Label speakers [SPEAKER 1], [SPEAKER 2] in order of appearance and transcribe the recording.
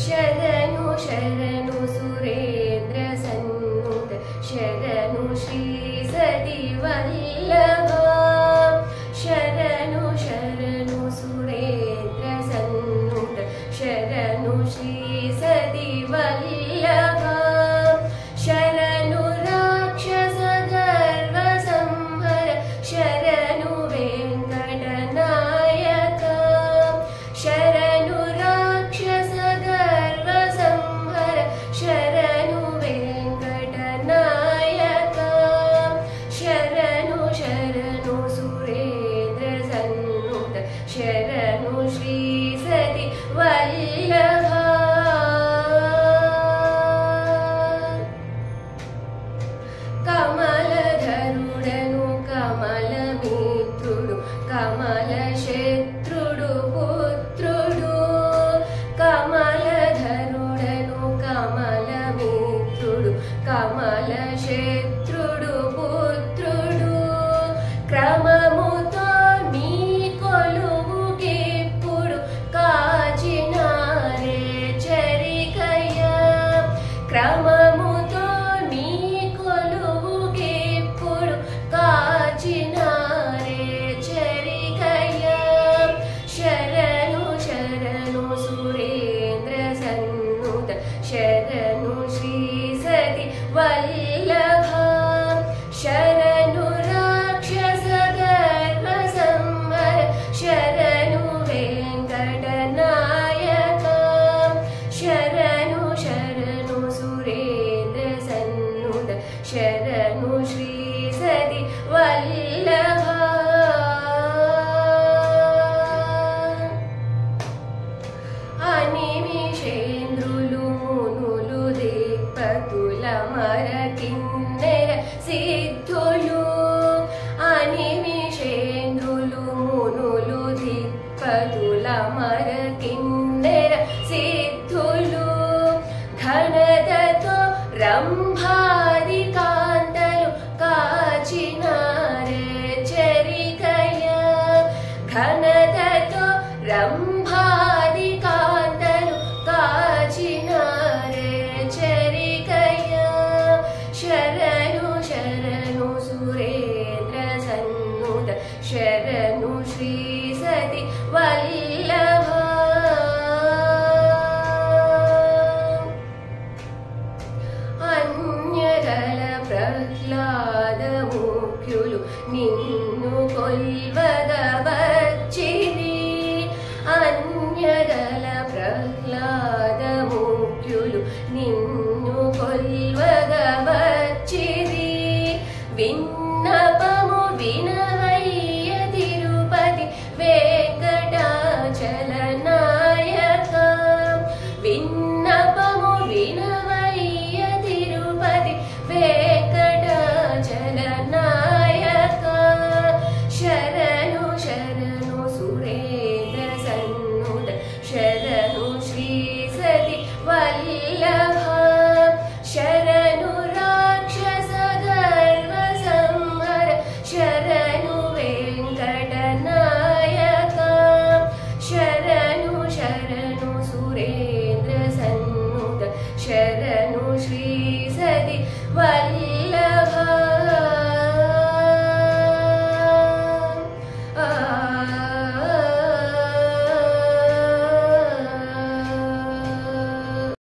[SPEAKER 1] शरणु शरणु सुरेन्द्र सन्नुत शरणु श्री सति वल्लभा शरणु शरणु सुरेन्द्र सन्नुत शरणु श्री सति वल्लभा शरणु राक्षस गर्व संहर शरणु वेंकटनायक शरणु राक्षस गर्व संहर शरणु वेंकटनायक शरणु शरणु सुरेन्द्र सन्नुत शरणु श्री सति वल्लभा कमलधरुडनु कमलमित्रुडु कमलशत्रुडु पुत्रुडु कमलधरुडनु कमलमित्रुडु कमलशत्रुडु पुत्रुडु क्रममुतो नी కొలువుకిప్పుడు కాచినారే చరికయ్య క్రమముతో నీ కొలువుకిప్పుడు కాచినారే చరికయ్య శరణు శరణు సురేంద్ర సన్నుత శరణు శ్రీ సతి వల్లభా శరణు రాక్షస గర్వ సంహర శరణు వెంకటనాయక శరణు శరణు సురేంద్ర సన్నుత శరణు శ్రీ సతి వల్లభా అనిమిషేంద్రులు మునులు దిక్పతుల మరకిన్నెర సిద్ధులు అనిమిషేంద్రులు మునులు దిక్పతుల మరకిన్నెర సిద్ధులు ఘనతతో రంభా